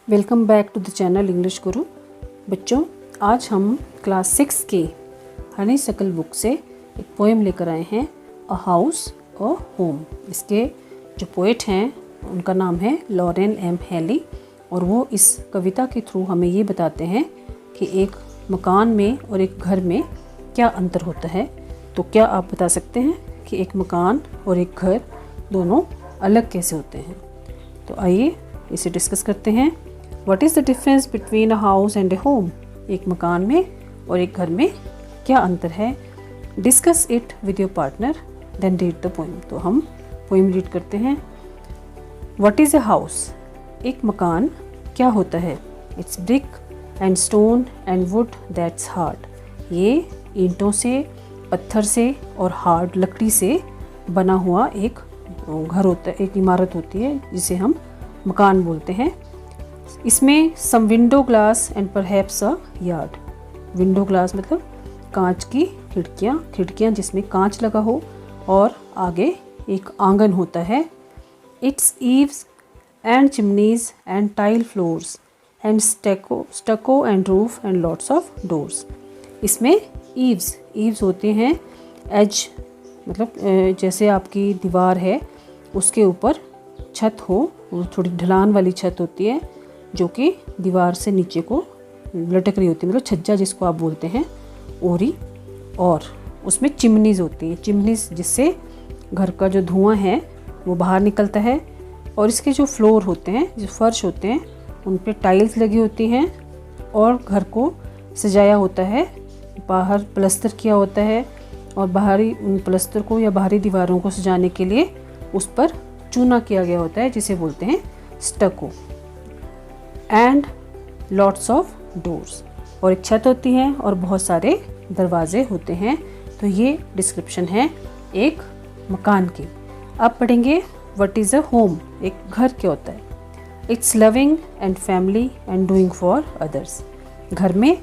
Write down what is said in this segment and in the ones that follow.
Welcome back to the channel English guru. बच्चों, आज हम क्लास 6 के हनीशक्ल बुक से एक पोएम लेकर आए हैं, अ हाउस अ होम। इसके जो पोएट हैं उनका नाम है लॉरेन एम हेली, और वो इस कविता के थ्रू हमें ये बताते हैं कि एक मकान में और एक घर में क्या अंतर होता है। तो क्या आप बता सकते हैं कि एक मकान और एक घर दोनों अलग कैसे होते हैं? तो आइए इसे डिस्कस करते हैं। What is the difference between a house and a home? एक मकान में और एक घर में क्या अंतर है? Discuss it with your partner, then read the poem. तो हम poem read करते हैं। What is a house? एक मकान क्या होता है? It's brick and stone and wood that's hard. ये ईंटों से, पत्थर से और हार्ड लकड़ी से बना हुआ एक घर होता है, एक इमारत होती है जिसे हम मकान बोलते हैं। इसमें some window glass and perhaps a yard. Window glass मतलब कांच की खिड़कियाँ जिसमें कांच लगा हो, और आगे एक आंगन होता है। It's eaves and chimneys and tile floors and स्टको and roof and lots of doors. इसमें ईव्स होते हैं, एज मतलब जैसे आपकी दीवार है उसके ऊपर छत हो, वो थोड़ी ढलान वाली छत होती है जो कि दीवार से नीचे को लटक रही होती है, मतलब छज्जा जिसको आप बोलते हैं, ओरी। और उसमें चिमनीज़ होती हैं, चिमनीज़ जिससे घर का जो धुआं है वो बाहर निकलता है। और इसके जो फ्लोर होते हैं, जो फर्श होते हैं, उन पे टाइल्स लगी होती हैं और घर को सजाया होता है, बाहर प्लस्तर किया होता है, और बाहरी प्लस्तर को या बाहरी दीवारों को सजाने के लिए उस पर चूना किया गया होता है जिसे बोलते हैं स्टको। एंड लॉट्स ऑफ डोर्स, और एक छत होती है और बहुत सारे दरवाजे होते हैं। तो ये डिस्क्रिप्शन है एक मकान की। अब पढ़ेंगे व्हाट इज़ अ होम। एक घर क्या होता है? It's loving and family and doing for others. घर में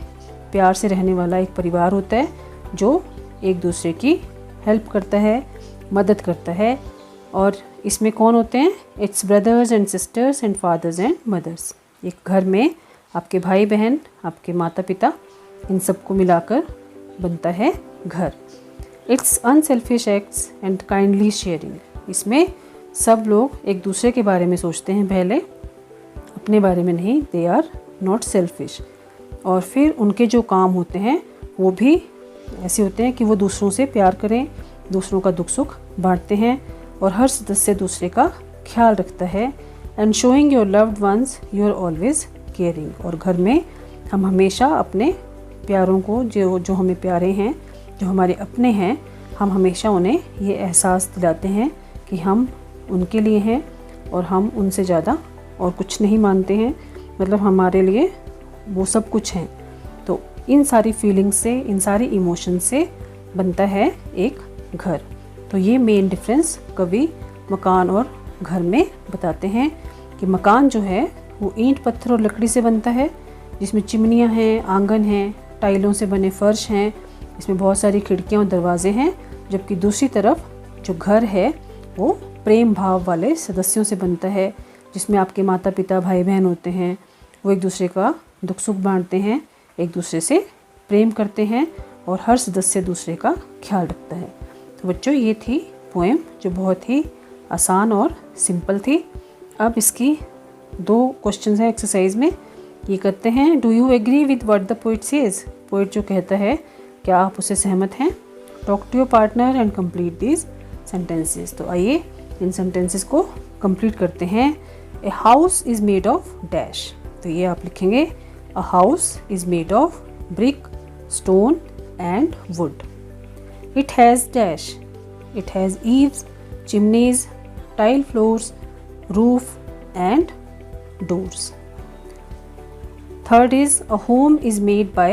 प्यार से रहने वाला एक परिवार होता है जो एक दूसरे की हेल्प करता है, मदद करता है। और इसमें कौन होते हैं? It's brothers and sisters and fathers and mothers. एक घर में आपके भाई बहन, आपके माता पिता, इन सबको मिलाकर बनता है घर। It's unselfish acts and kindly sharing. इसमें सब लोग एक दूसरे के बारे में सोचते हैं, पहले अपने बारे में नहीं। They are not selfish. और फिर उनके जो काम होते हैं वो भी ऐसे होते हैं कि वो दूसरों से प्यार करें, दूसरों का दुख सुख बांटते हैं, और हर सदस्य दूसरे का ख्याल रखता है। And showing your loved ones you are always caring. और घर में हम हमेशा अपने प्यारों को, जो हमें प्यारे हैं, जो हमारे अपने हैं, हम हमेशा उन्हें ये एहसास दिलाते हैं कि हम उनके लिए हैं और हम उनसे ज़्यादा और कुछ नहीं मानते हैं, मतलब हमारे लिए वो सब कुछ हैं। तो इन सारी फीलिंग्स से, इन सारी इमोशन से बनता है एक घर। तो ये मेन डिफरेंस कवि मकान और घर में बताते हैं कि मकान जो है वो ईंट, पत्थर और लकड़ी से बनता है, जिसमें चिमनियाँ हैं, आंगन हैं, टाइलों से बने फर्श हैं, इसमें बहुत सारी खिड़कियाँ और दरवाजे हैं। जबकि दूसरी तरफ जो घर है वो प्रेम भाव वाले सदस्यों से बनता है, जिसमें आपके माता पिता, भाई बहन होते हैं। वो एक दूसरे का दुख सुख बांटते हैं, एक दूसरे से प्रेम करते हैं, और हर सदस्य दूसरे का ख्याल रखता है। तो बच्चों, ये थी पोएम जो बहुत ही आसान और सिंपल थी। अब इसकी 2 क्वेश्चंस हैं एक्सरसाइज में, ये करते हैं। Do you agree with what the poet says? Poet जो कहता है, क्या आप उससे सहमत हैं? Talk to your partner and complete these sentences. तो आइए इन सेंटेंसेस को कंप्लीट करते हैं। A house is made of dash. तो ये आप लिखेंगे, a house is made of brick, stone and wood. It has dash. It has eaves, chimneys, tile floors, roof and doors. Third is a home is made by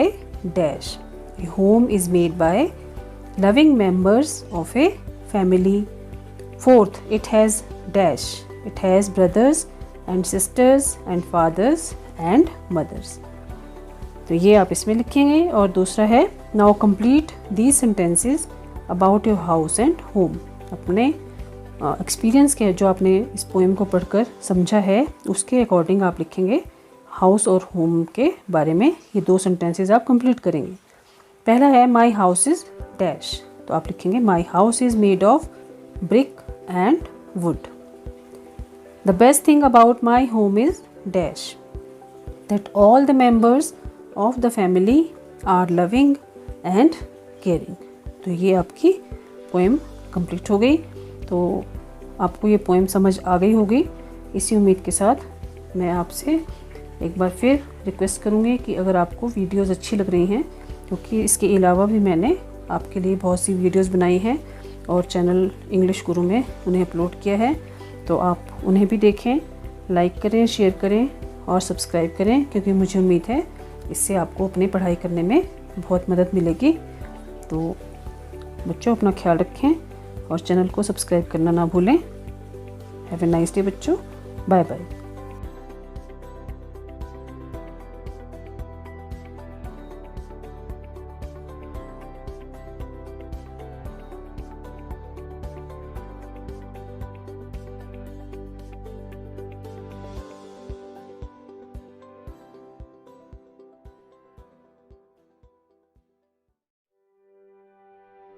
dash. A home is made by loving members of a family. Fourth, it has dash. It has brothers and sisters and fathers and mothers. तो ये आप इसमें लिखेंगे। और दूसरा है, now complete these sentences about your house and home. अपने experience के जो आपने इस पोएम को पढ़कर समझा है उसके अकॉर्डिंग आप लिखेंगे, हाउस और होम के बारे में ये 2 सेंटेंसेस आप कंप्लीट करेंगे। पहला है माई हाउस इज़ डैश, तो आप लिखेंगे my house is made of brick and wood. The best thing about my home is dash, that all the members of the family are loving and caring. तो ये आपकी poem complete हो गई। तो आपको ये पोएम समझ आ गई होगी। इसी उम्मीद के साथ मैं आपसे एक बार फिर रिक्वेस्ट करूँगी कि अगर आपको वीडियोस अच्छी लग रही हैं, क्योंकि इसके अलावा भी मैंने आपके लिए बहुत सी वीडियोस बनाई हैं और चैनल इंग्लिश गुरु में उन्हें अपलोड किया है, तो आप उन्हें भी देखें, लाइक करें, शेयर करें और सब्सक्राइब करें, क्योंकि मुझे उम्मीद है इससे आपको अपनी पढ़ाई करने में बहुत मदद मिलेगी। तो बच्चों अपना ख्याल रखें और चैनल को सब्सक्राइब करना ना भूलें। हैव ए नाइस डे बच्चों, बाय बाय।